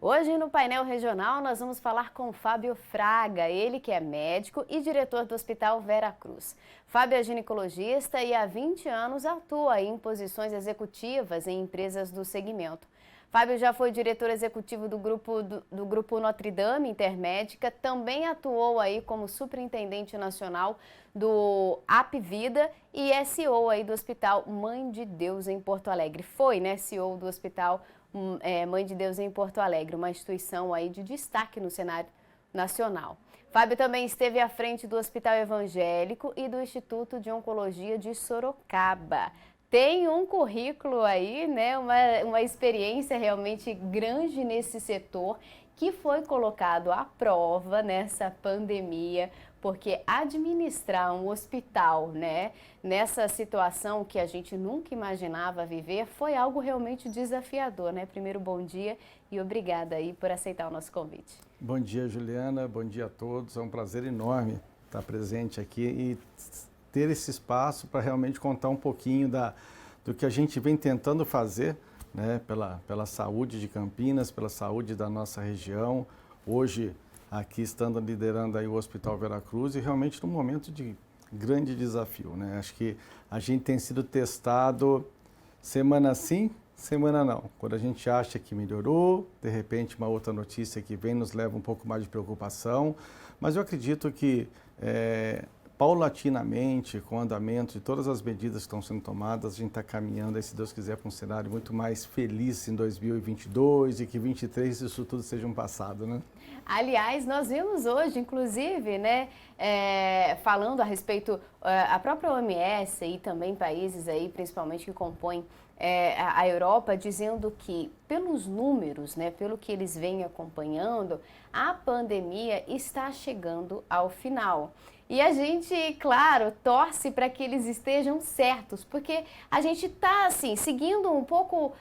Hoje no painel regional nós vamos falar com Fábio Fraga, ele que é médico e diretor do Hospital Vera Cruz. Fábio é ginecologista e há 20 anos atua em posições executivas em empresas do segmento. Fábio já foi diretor executivo do grupo Notre Dame Intermédica, também atuou aí como superintendente nacional do Apvida e é CEO aí do Hospital Mãe de Deus em Porto Alegre. Foi, né, CEO do Hospital Mãe de Deus em Porto Alegre, uma instituição aí de destaque no cenário nacional. Fábio também esteve à frente do Hospital Evangélico e do Instituto de Oncologia de Sorocaba. Tem um currículo aí, né, uma experiência realmente grande nesse setor que foi colocado à prova nessa pandemia, porque administrar um hospital, né, nessa situação que a gente nunca imaginava viver, foi algo realmente desafiador, né? Primeiro, bom dia e obrigada aí por aceitar o nosso convite. Bom dia, Juliana, bom dia a todos, é um prazer enorme estar presente aqui e ter esse espaço para realmente contar um pouquinho do que a gente vem tentando fazer, né, pela saúde de Campinas, pela saúde da nossa região. Hoje, aqui estando liderando aí o Hospital Vera Cruz e realmente num momento de grande desafio, né? Acho que a gente tem sido testado semana sim, semana não. Quando a gente acha que melhorou, de repente uma outra notícia que vem nos leva um pouco mais de preocupação, mas eu acredito que paulatinamente, com o andamento de todas as medidas que estão sendo tomadas, a gente está caminhando, aí, se Deus quiser, para um cenário muito mais feliz em 2022 e que 2023 isso tudo seja um passado, né? Aliás, nós vimos hoje, inclusive, né, falando a respeito, a própria OMS e também países aí, principalmente que compõem a Europa, dizendo que, pelos números, né, pelo que eles vêm acompanhando, a pandemia está chegando ao final. E a gente, claro, torce para que eles estejam certos, porque a gente está, assim, seguindo um pouco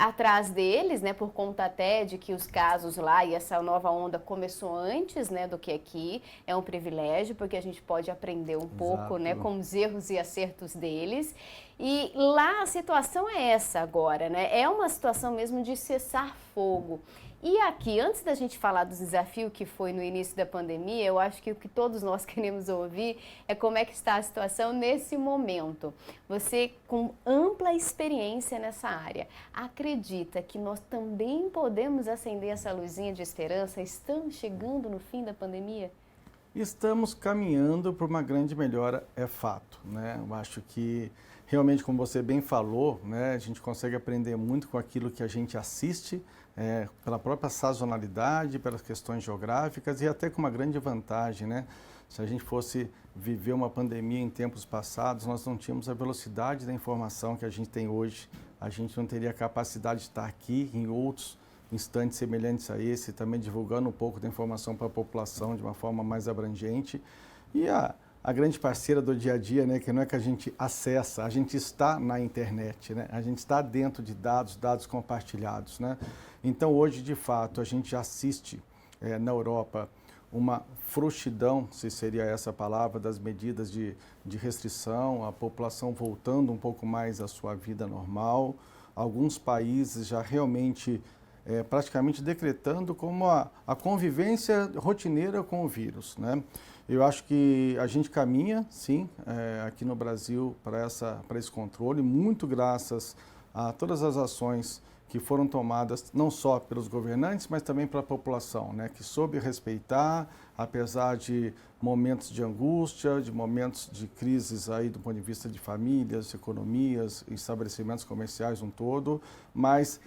atrás deles, né, por conta até de que os casos lá e essa nova onda começou antes, né, do que aqui. É um privilégio, porque a gente pode aprender um pouco, né, com os erros e acertos deles. E lá a situação é essa agora, né? É uma situação mesmo de cessar fogo. E aqui, antes da gente falar do desafio que foi no início da pandemia, eu acho que o que todos nós queremos ouvir é como é que está a situação nesse momento. Você, com ampla experiência nessa área, acredita que nós também podemos acender essa luzinha de esperança? Estamos chegando no fim da pandemia? Estamos caminhando para uma grande melhora, é fato, né? Eu acho que realmente, como você bem falou, né, a gente consegue aprender muito com aquilo que a gente assiste, pela própria sazonalidade, pelas questões geográficas e até com uma grande vantagem, né? Se a gente fosse viver uma pandemia em tempos passados, nós não tínhamos a velocidade da informação que a gente tem hoje, a gente não teria a capacidade de estar aqui em outros instantes semelhantes a esse, também divulgando um pouco da informação para a população de uma forma mais abrangente. E a grande parceira do dia a dia, né, que não é que a gente acessa, a gente está na internet, né, a gente está dentro de dados compartilhados, né. Então hoje, de fato, a gente assiste na Europa uma frouxidão, se seria essa a palavra, das medidas de restrição, a população voltando um pouco mais à sua vida normal, alguns países já realmente praticamente decretando como a convivência rotineira com o vírus, né? Eu acho que a gente caminha, sim, aqui no Brasil para esse controle, muito graças a todas as ações que foram tomadas não só pelos governantes, mas também pela população, né? Que soube respeitar, apesar de momentos de angústia, de momentos de crises aí do ponto de vista de famílias, economias, estabelecimentos comerciais um todo, mas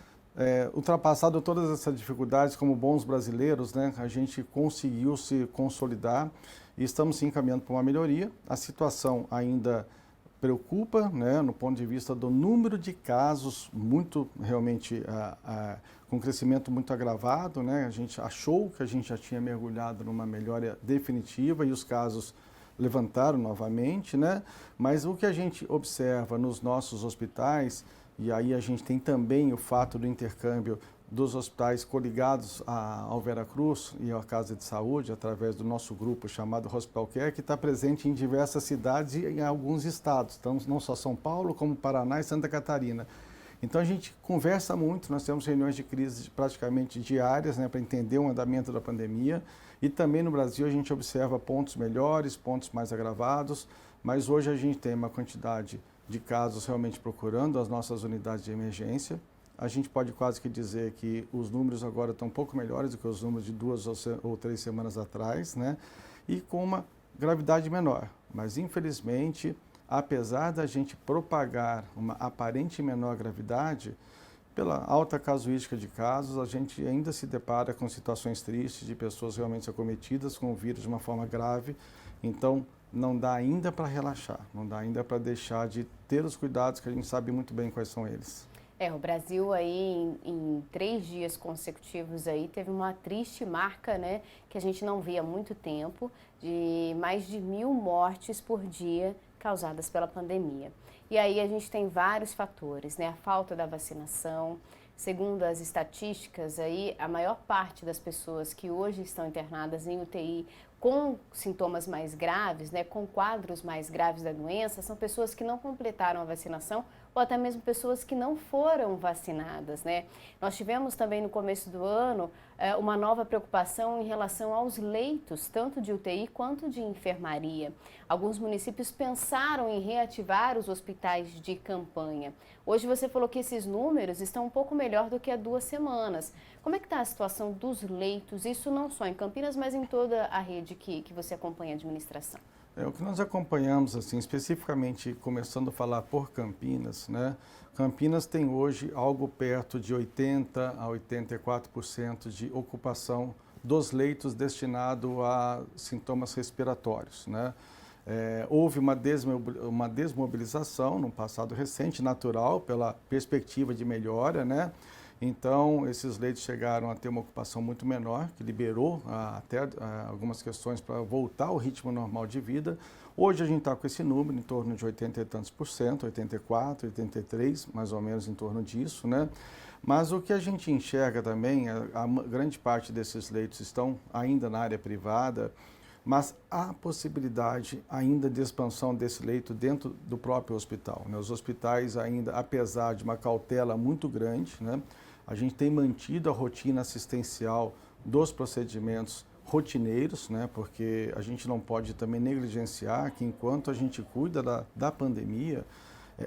ultrapassado todas essas dificuldades, como bons brasileiros, né, a gente conseguiu se consolidar e estamos sim caminhando para uma melhoria. A situação ainda preocupa, né, no ponto de vista do número de casos muito, realmente, com crescimento muito agravado, né, a gente achou que a gente já tinha mergulhado numa melhora definitiva e os casos levantaram novamente, né, mas o que a gente observa nos nossos hospitais, e aí a gente tem também o fato do intercâmbio dos hospitais coligados ao Vera Cruz e à Casa de Saúde, através do nosso grupo chamado Hospital Care, que está presente em diversas cidades e em alguns estados, então, não só São Paulo, como Paraná e Santa Catarina. Então a gente conversa muito, nós temos reuniões de crise praticamente diárias, né, para entender o andamento da pandemia. E também no Brasil a gente observa pontos melhores, pontos mais agravados, mas hoje a gente tem uma quantidade de casos realmente procurando as nossas unidades de emergência. A gente pode quase que dizer que os números agora estão um pouco melhores do que os números de 2 ou 3 semanas atrás, né? E com uma gravidade menor. Mas infelizmente, apesar da gente propagar uma aparente menor gravidade, pela alta casuística de casos, a gente ainda se depara com situações tristes de pessoas realmente acometidas com o vírus de uma forma grave. Então, não dá ainda para relaxar, não dá ainda para deixar de ter os cuidados que a gente sabe muito bem quais são eles. O Brasil aí em 3 dias consecutivos aí teve uma triste marca, né, que a gente não via há muito tempo, de mais de 1.000 mortes por dia causadas pela pandemia. E aí a gente tem vários fatores, né, a falta da vacinação. Segundo as estatísticas aí, a maior parte das pessoas que hoje estão internadas em UTI com sintomas mais graves, né, com quadros mais graves da doença, são pessoas que não completaram a vacinação ou até mesmo pessoas que não foram vacinadas, né? Nós tivemos também no começo do ano uma nova preocupação em relação aos leitos, tanto de UTI quanto de enfermaria. Alguns municípios pensaram em reativar os hospitais de campanha. Hoje você falou que esses números estão um pouco melhor do que há 2 semanas. Como é que está a situação dos leitos? Isso não só em Campinas, mas em toda a rede que você acompanha a administração. O que nós acompanhamos, assim, especificamente começando a falar por Campinas, né? Campinas tem hoje algo perto de 80% a 84% de ocupação dos leitos destinados a sintomas respiratórios, né? Houve uma desmobilização no passado recente, natural, pela perspectiva de melhora, né? Então, esses leitos chegaram a ter uma ocupação muito menor, que liberou até algumas questões para voltar ao ritmo normal de vida. Hoje a gente está com esse número em torno de 80 e tantos por cento, 84, 83, mais ou menos em torno disso, né? Mas o que a gente enxerga também, a grande parte desses leitos estão ainda na área privada, mas há possibilidade ainda de expansão desse leito dentro do próprio hospital, né? Os hospitais ainda, apesar de uma cautela muito grande, né? A gente tem mantido a rotina assistencial dos procedimentos rotineiros, né? Porque a gente não pode também negligenciar que enquanto a gente cuida da pandemia,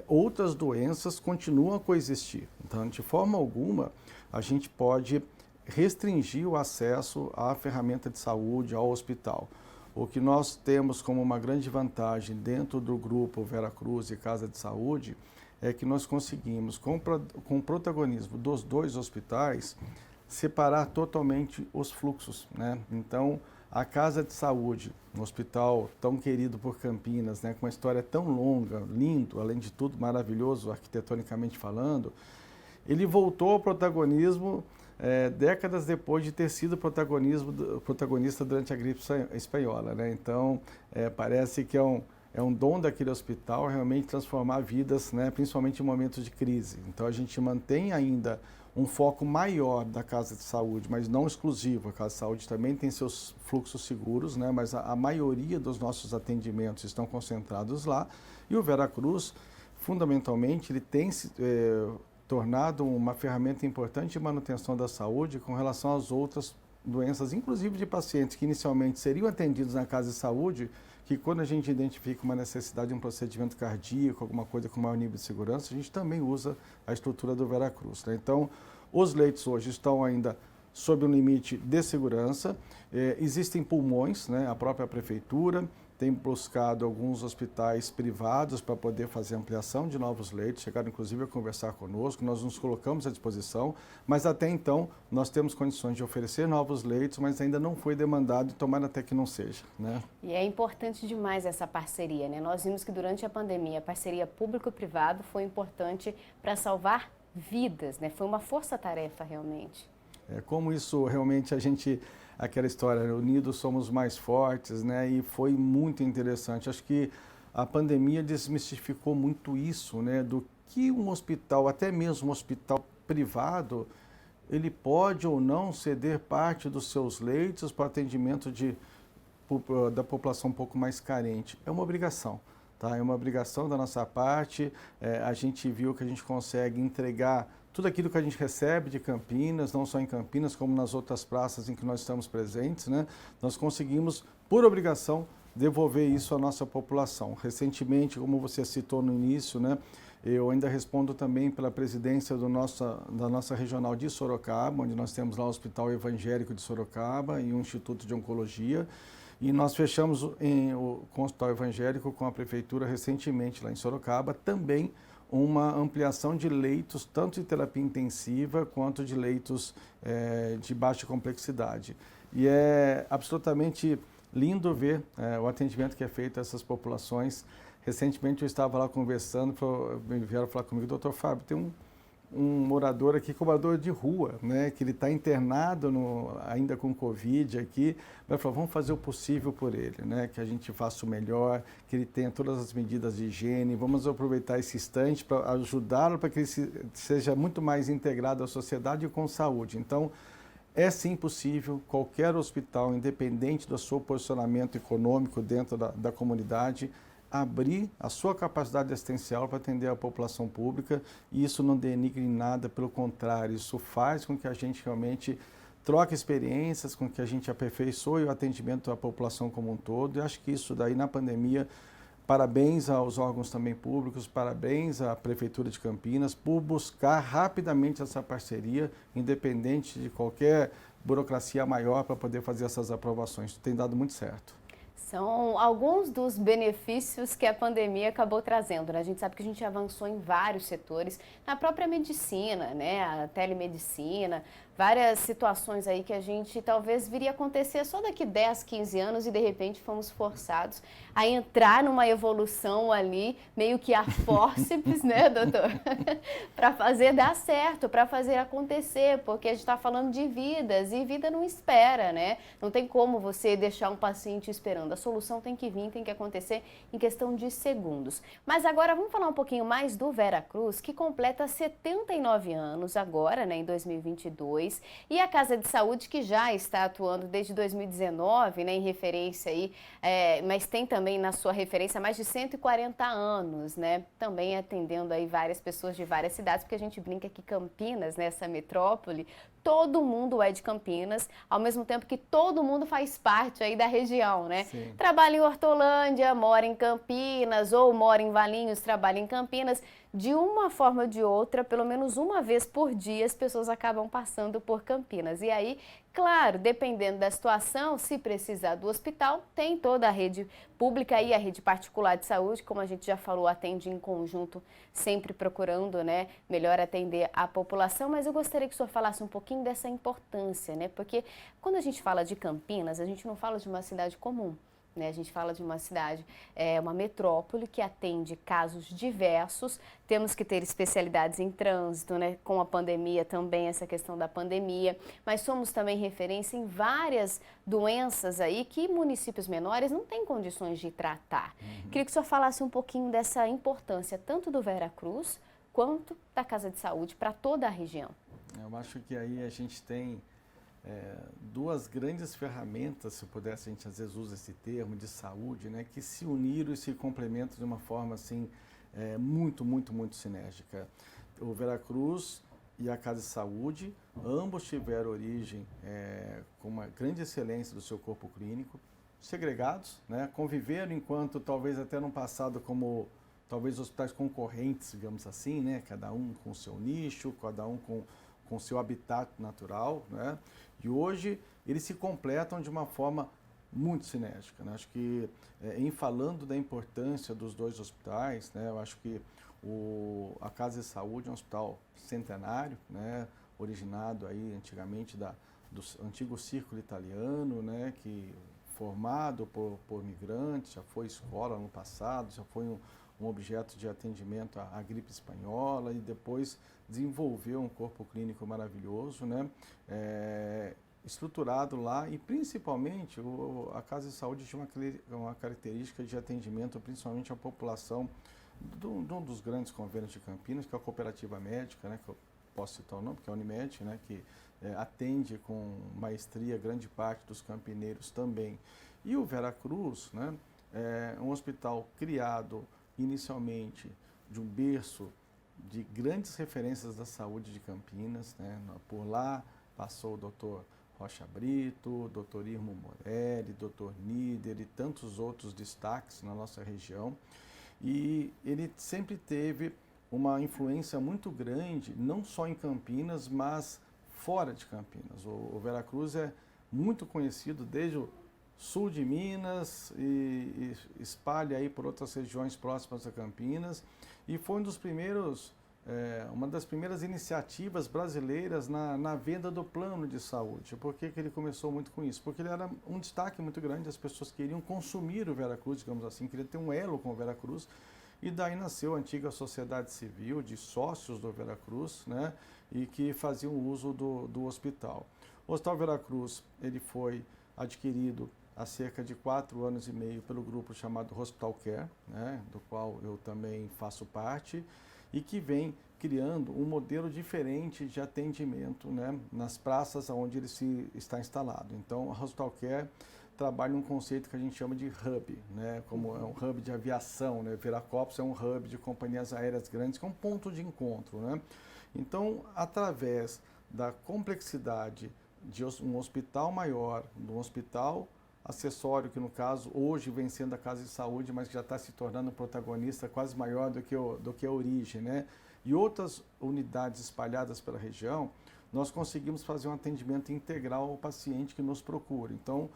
outras doenças continuam a coexistir. Então, de forma alguma, a gente pode restringir o acesso à ferramenta de saúde, ao hospital. O que nós temos como uma grande vantagem dentro do grupo Veracruz e Casa de Saúde é que nós conseguimos, com o protagonismo dos 2 hospitais, separar totalmente os fluxos, né? Então, a Casa de Saúde, um hospital tão querido por Campinas, né, com uma história tão longa, lindo, além de tudo maravilhoso, arquitetonicamente falando, ele voltou ao protagonismo décadas depois de ter sido protagonista durante a gripe espanhola, né? Então, parece que é um dom daquele hospital realmente transformar vidas, né, principalmente em momentos de crise. Então, a gente mantém ainda um foco maior da Casa de Saúde, mas não exclusivo. A Casa de Saúde também tem seus fluxos seguros, né, mas a maioria dos nossos atendimentos estão concentrados lá. E o Veracruz, fundamentalmente, ele tem se tornado uma ferramenta importante de manutenção da saúde com relação às outras doenças, inclusive de pacientes que inicialmente seriam atendidos na Casa de Saúde, que quando a gente identifica uma necessidade de um procedimento cardíaco, alguma coisa com maior nível de segurança, a gente também usa a estrutura do Veracruz, né? Então, os leitos hoje estão ainda sob um limite de segurança, existem pulmões, né? A própria prefeitura tem buscado alguns hospitais privados para poder fazer ampliação de novos leitos, chegaram inclusive a conversar conosco, nós nos colocamos à disposição, mas até então nós temos condições de oferecer novos leitos, mas ainda não foi demandado e tomara até que não seja, né? E é importante demais essa parceria, né? Nós vimos que durante a pandemia a parceria público-privado foi importante para salvar vidas, né? Foi uma força-tarefa realmente. Como isso realmente aquela história, né? Unidos somos mais fortes, né? E foi muito interessante. Acho que a pandemia desmistificou muito isso, né? Do que um hospital, até mesmo um hospital privado, ele pode ou não ceder parte dos seus leitos para atendimento da população um pouco mais carente. É uma obrigação. tá? É uma obrigação da nossa parte. A gente viu que a gente consegue entregar tudo aquilo que a gente recebe de Campinas, não só em Campinas, como nas outras praças em que nós estamos presentes, né? Nós conseguimos, por obrigação, devolver isso à nossa população. Recentemente, como você citou no início, né? Eu ainda respondo também pela presidência da nossa regional de Sorocaba, onde nós temos lá o Hospital Evangélico de Sorocaba e um Instituto de Oncologia. E nós fechamos com o Hospital Evangélico com a Prefeitura recentemente lá em Sorocaba, também uma ampliação de leitos, tanto de terapia intensiva quanto de leitos de baixa complexidade. E é absolutamente lindo ver o atendimento que é feito a essas populações. Recentemente eu estava lá conversando, vieram falar comigo, doutor Fábio, tem um morador aqui, que é um morador de rua, né, que ele está internado ainda com Covid aqui, vai falar, vamos fazer o possível por ele, né, que a gente faça o melhor, que ele tenha todas as medidas de higiene, vamos aproveitar esse instante para ajudá-lo, para que ele seja muito mais integrado à sociedade e com saúde. Então, é sim possível, qualquer hospital, independente do seu posicionamento econômico dentro da comunidade, abrir a sua capacidade assistencial para atender a população pública, e isso não denigre nada, pelo contrário, isso faz com que a gente realmente troque experiências, com que a gente aperfeiçoe o atendimento à população como um todo. E acho que isso daí na pandemia, parabéns aos órgãos também públicos, parabéns à Prefeitura de Campinas por buscar rapidamente essa parceria, independente de qualquer burocracia maior, para poder fazer essas aprovações. Tem dado muito certo. São alguns dos benefícios que a pandemia acabou trazendo, né? A gente sabe que a gente avançou em vários setores, na própria medicina, né? A telemedicina, várias situações aí que a gente talvez viria a acontecer só daqui 10, 15 anos e de repente fomos forçados a entrar numa evolução ali, meio que a fórceps, né, doutor? Para fazer dar certo, para fazer acontecer, porque a gente está falando de vidas e vida não espera, né? Não tem como você deixar um paciente esperando. A solução tem que vir, tem que acontecer em questão de segundos. Mas agora vamos falar um pouquinho mais do Veracruz, que completa 79 anos agora, né, em 2022. E a Casa de Saúde, que já está atuando desde 2019, né, em referência aí, mas tem também na sua referência mais de 140 anos, né, também atendendo aí várias pessoas de várias cidades, porque a gente brinca que Campinas, né, essa metrópole, todo mundo é de Campinas, ao mesmo tempo que todo mundo faz parte aí da região, né? Sim. Trabalha em Hortolândia, mora em Campinas, ou mora em Valinhos, trabalha em Campinas. De uma forma ou de outra, pelo menos uma vez por dia, as pessoas acabam passando por Campinas. E aí, claro, dependendo da situação, se precisar do hospital, tem toda a rede pública e a rede particular de saúde, como a gente já falou, atende em conjunto, sempre procurando, né, melhor atender a população. Mas eu gostaria que o senhor falasse um pouquinho dessa importância, né? Porque quando a gente fala de Campinas, a gente não fala de uma cidade comum. Né, a gente fala de uma cidade, uma metrópole que atende casos diversos, temos que ter especialidades em trânsito, né, com a pandemia também, essa questão da pandemia, mas somos também referência em várias doenças aí que municípios menores não têm condições de tratar. Queria que o senhor falasse um pouquinho dessa importância, tanto do Veracruz quanto da Casa de Saúde para toda a região. Eu acho que aí a gente tem duas grandes ferramentas, se pudesse, a gente às vezes usa esse termo de saúde, né, que se uniram e se complementam de uma forma assim muito sinérgica. O Veracruz e a Casa de Saúde, ambos tiveram origem com uma grande excelência do seu corpo clínico, segregados, né, conviveram enquanto talvez até no passado como talvez hospitais concorrentes, digamos assim, né, cada um com o seu nicho, cada um com o seu habitat natural, né? E hoje eles se completam de uma forma muito sinérgica, né? Acho que, em falando da importância dos dois hospitais, né, eu acho que a Casa de Saúde é um hospital centenário, né, originado aí antigamente do antigo Círculo Italiano, né, que formado por migrantes, já foi escola no passado, já foi um objeto de atendimento à gripe espanhola e depois desenvolveu um corpo clínico maravilhoso, né? Estruturado lá e principalmente a Casa de Saúde tinha uma característica de atendimento principalmente à população de um dos grandes convênios de Campinas, que é a Cooperativa Médica, né? Que eu posso citar o nome, que é a Unimed, né? Que atende com maestria grande parte dos campineiros também. E o Veracruz, né? um hospital criado inicialmente de um berço de grandes referências da saúde de Campinas, né? Por lá passou o doutor Rocha Brito, doutor Irmo Morelli, doutor Nieder e tantos outros destaques na nossa região. E ele sempre teve uma influência muito grande, não só em Campinas, mas fora de Campinas. O Veracruz é muito conhecido desde o sul de Minas e espalha aí por outras regiões próximas a Campinas, e foi uma das primeiras iniciativas brasileiras na venda do plano de saúde. Por que ele começou muito com isso? Porque ele era um destaque muito grande, as pessoas queriam consumir o Veracruz, digamos assim, queriam ter um elo com o Veracruz, e daí nasceu a antiga sociedade civil de sócios do Veracruz, né, e que faziam uso do hospital. O Hospital Veracruz, ele foi adquirido há cerca de 4 anos e meio pelo grupo chamado Hospital Care, né, do qual eu também faço parte, e que vem criando um modelo diferente de atendimento, né, nas praças onde ele está instalado. Então, a Hospital Care trabalha um conceito que a gente chama de hub, né, como é um hub de aviação, né, Viracopos é um hub de companhias aéreas grandes, que é um ponto de encontro, né. Então, através da complexidade de um hospital maior, de um hospital acessório, que no caso hoje vem sendo a Casa de Saúde, mas que já está se tornando um protagonista quase maior do que a origem, né? E outras unidades espalhadas pela região, nós conseguimos fazer um atendimento integral ao paciente que nos procura. Então,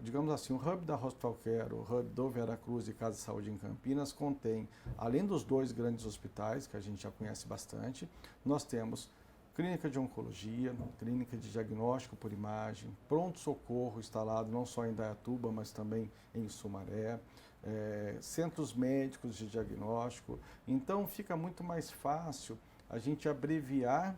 digamos assim, o hub da Hospital Care, o hub do Veracruz e Casa de Saúde em Campinas contém, além dos 2 grandes hospitais, que a gente já conhece bastante, nós temos clínica de oncologia, clínica de diagnóstico por imagem, pronto-socorro instalado não só em Indaiatuba, mas também em Sumaré, centros médicos de diagnóstico. Então, fica muito mais fácil a gente abreviar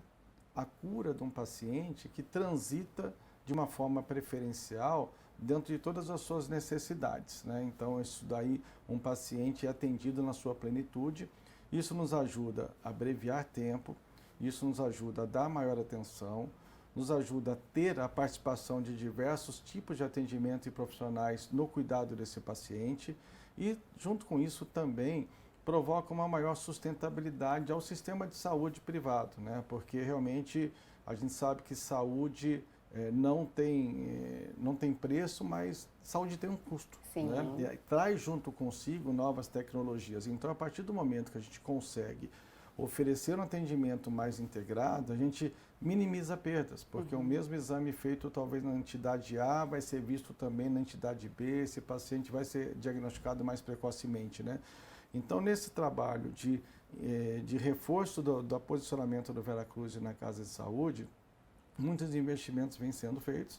a cura de um paciente que transita de uma forma preferencial dentro de todas as suas necessidades, né? Então, isso daí, um paciente é atendido na sua plenitude. Isso nos ajuda a abreviar tempo, isso nos ajuda a dar maior atenção, nos ajuda a ter a participação de diversos tipos de atendimento e profissionais no cuidado desse paciente, e, junto com isso, também provoca uma maior sustentabilidade ao sistema de saúde privado, né? Porque realmente a gente sabe que saúde não tem preço, mas saúde tem um custo, né? E traz junto consigo novas tecnologias. Então, a partir do momento que a gente consegue oferecer um atendimento mais integrado, a gente minimiza perdas, porque o mesmo exame feito talvez na entidade A vai ser visto também na entidade B, esse paciente vai ser diagnosticado mais precocemente, né? Então, nesse trabalho de reforço do posicionamento do Veracruz na Casa de Saúde, muitos investimentos vêm sendo feitos.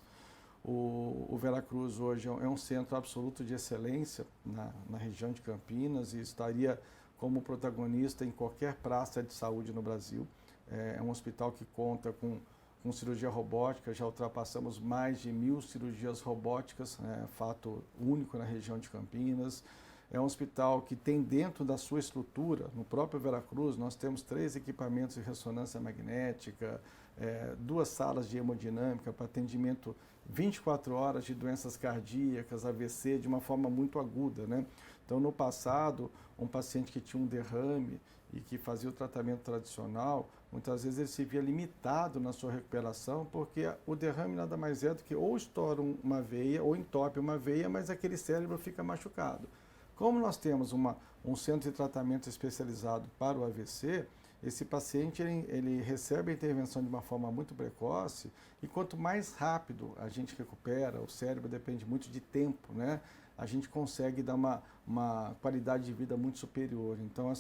O Veracruz hoje é um centro absoluto de excelência na região de Campinas e estaria como protagonista em qualquer praça de saúde no Brasil. É um hospital que conta com cirurgia robótica, já ultrapassamos mais de 1.000 cirurgias robóticas, fato único na região de Campinas. É um hospital que tem dentro da sua estrutura, no próprio Veracruz, nós temos 3 equipamentos de ressonância magnética, 2 salas de hemodinâmica para atendimento 24 horas de doenças cardíacas, AVC, de uma forma muito aguda, né? Então, no passado, um paciente que tinha um derrame e que fazia o tratamento tradicional, muitas vezes ele se via limitado na sua recuperação, porque o derrame nada mais é do que ou estoura uma veia ou entope uma veia, mas aquele cérebro fica machucado. Como nós temos um centro de tratamento especializado para o AVC, esse paciente ele recebe a intervenção de uma forma muito precoce, e quanto mais rápido a gente recupera, o cérebro depende muito de tempo, né? A gente consegue dar uma qualidade de vida muito superior. Então,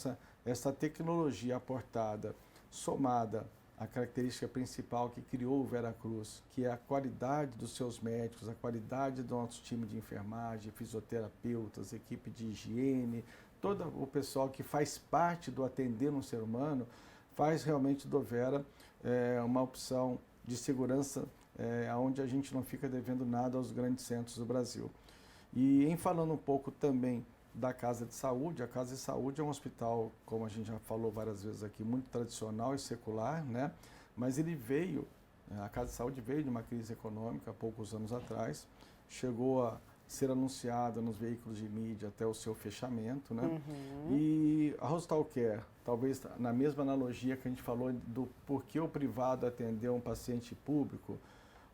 essa tecnologia aportada, somada à característica principal que criou o Veracruz, que é a qualidade dos seus médicos, a qualidade do nosso time de enfermagem, fisioterapeutas, equipe de higiene, todo o pessoal que faz parte do atender um ser humano, faz realmente do Vera uma opção de segurança onde a gente não fica devendo nada aos grandes centros do Brasil. E em falando um pouco também da Casa de Saúde, a Casa de Saúde é um hospital, como a gente já falou várias vezes aqui, muito tradicional e secular, né? Mas a Casa de Saúde veio de uma crise econômica há poucos anos atrás, chegou ser anunciada nos veículos de mídia até o seu fechamento, né? E a Hospital Care, talvez na mesma analogia que a gente falou do porquê o privado atendeu um paciente público,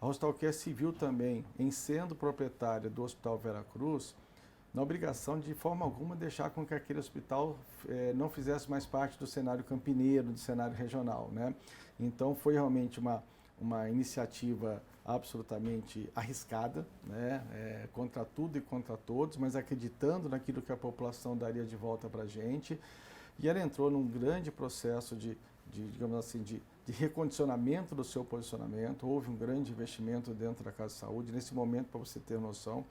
a Hospital Care se viu também, em sendo proprietária do Hospital Veracruz, na obrigação de forma alguma deixar com que aquele hospital não fizesse mais parte do cenário campineiro, do cenário regional, né? Então foi realmente uma iniciativa absolutamente arriscada, né? Contra tudo e contra todos, mas acreditando naquilo que a população daria de volta para a gente. E ela entrou num grande processo digamos assim, de recondicionamento do seu posicionamento. Houve um grande investimento dentro da Casa de Saúde. Nesse momento, para você ter noção,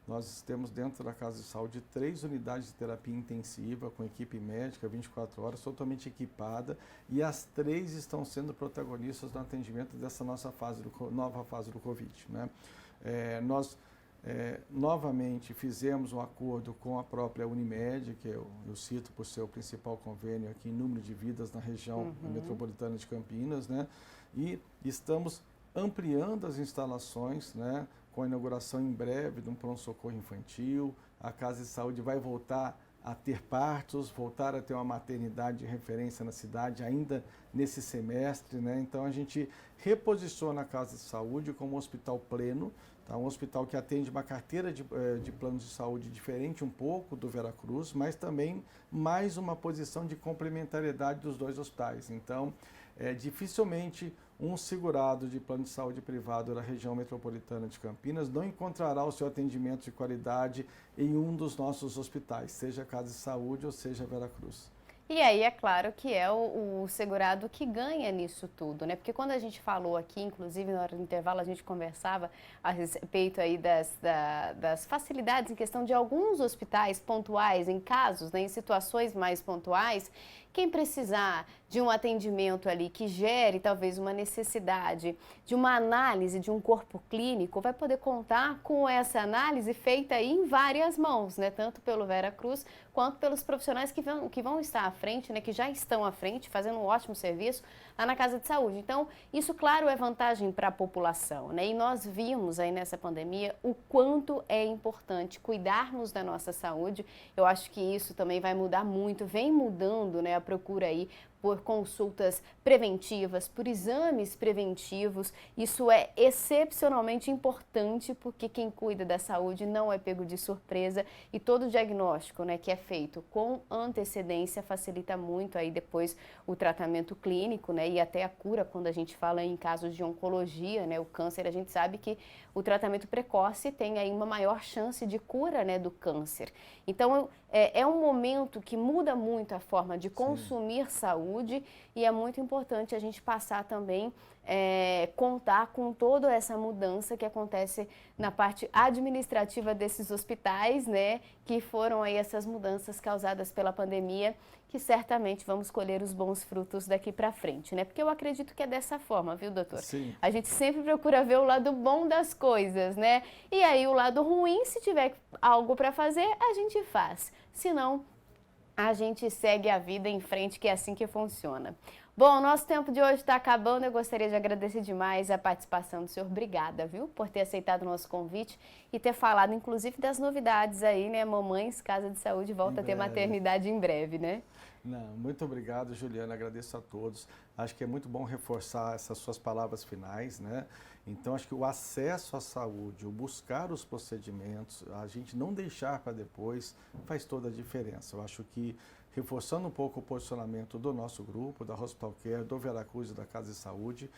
nós temos dentro da Casa de Saúde 3 unidades de terapia intensiva com equipe médica 24 horas, totalmente equipada, e as 3 estão sendo protagonistas no atendimento dessa nossa nova fase do Covid, né? Nós novamente fizemos um acordo com a própria Unimed, que eu cito por ser o principal convênio aqui em número de vidas na região metropolitana de Campinas, né? E estamos ampliando as instalações, né? Com a inauguração em breve de um pronto-socorro infantil. A Casa de Saúde vai voltar a ter partos, voltar a ter uma maternidade de referência na cidade ainda nesse semestre, né? Então a gente reposiciona a Casa de Saúde como um hospital pleno, tá? Um hospital que atende uma carteira de planos de saúde diferente um pouco do Veracruz, mas também mais uma posição de complementariedade dos 2 hospitais. Então, dificilmente um segurado de plano de saúde privado da região metropolitana de Campinas não encontrará o seu atendimento de qualidade em um dos nossos hospitais, seja Casa de Saúde ou seja Veracruz. E aí é claro que é o segurado que ganha nisso tudo, né? Porque quando a gente falou aqui, inclusive na hora do intervalo, a gente conversava a respeito aí das facilidades em questão de alguns hospitais pontuais, em casos, né, em situações mais pontuais, quem precisar de um atendimento ali que gere talvez uma necessidade de uma análise de um corpo clínico, vai poder contar com essa análise feita aí em várias mãos, né? Tanto pelo Veracruz quanto pelos profissionais que vão estar à frente, né? Que já estão à frente, fazendo um ótimo serviço lá na Casa de Saúde. Então, isso, claro, é vantagem para a população, né? E nós vimos aí nessa pandemia o quanto é importante cuidarmos da nossa saúde. Eu acho que isso também vai mudar muito, vem mudando, né? A procura aí por consultas preventivas, por exames preventivos. Isso é excepcionalmente importante porque quem cuida da saúde não é pego de surpresa e todo o diagnóstico, né, que é feito com antecedência facilita muito aí depois o tratamento clínico, né, e até a cura quando a gente fala em casos de oncologia, né, o câncer, a gente sabe que o tratamento precoce tem aí uma maior chance de cura, né, do câncer. Então é um momento que muda muito a forma de consumir saúde e é muito importante a gente passar também, contar com toda essa mudança que acontece na parte administrativa desses hospitais, né, que foram aí essas mudanças causadas pela pandemia, que certamente vamos colher os bons frutos daqui para frente, né? Porque eu acredito que é dessa forma, viu, doutor? Sim. A gente sempre procura ver o lado bom das coisas, né? E aí o lado ruim, se tiver algo para fazer, a gente faz. Se não, a gente segue a vida em frente, que é assim que funciona. Bom, nosso tempo de hoje está acabando. Eu gostaria de agradecer demais a participação do senhor. Obrigada, viu, por ter aceitado o nosso convite e ter falado, inclusive, das novidades aí, né? Mamães, Casa de Saúde volta a ter maternidade em breve, né? Não, muito obrigado, Juliana. Agradeço a todos. Acho que é muito bom reforçar essas suas palavras finais, né? Então, acho que o acesso à saúde, o buscar os procedimentos, a gente não deixar para depois, faz toda a diferença. Eu acho que, reforçando um pouco o posicionamento do nosso grupo, da Hospital Care, do Veracruz e da Casa de Saúde,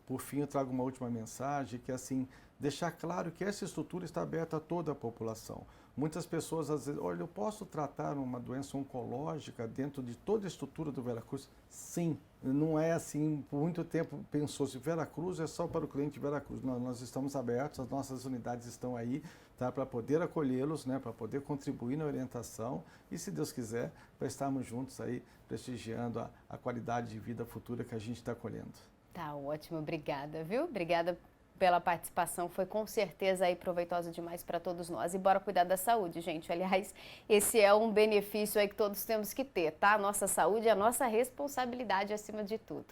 por fim, eu trago uma última mensagem, que é assim, deixar claro que essa estrutura está aberta a toda a população. Muitas pessoas, às vezes, olha, eu posso tratar uma doença oncológica dentro de toda a estrutura do Veracruz? Sim, não é assim, por muito tempo pensou-se, Veracruz é só para o cliente de Veracruz. Não, nós estamos abertos, as nossas unidades estão aí, tá, para poder acolhê-los, né, para poder contribuir na orientação e, se Deus quiser, para estarmos juntos aí, prestigiando a qualidade de vida futura que a gente está colhendo. Tá ótimo, obrigada, viu? Obrigada pela participação, foi com certeza aí proveitosa demais para todos nós. E bora cuidar da saúde, gente. Aliás, esse é um benefício aí que todos temos que ter, tá? Nossa saúde é a nossa responsabilidade acima de tudo.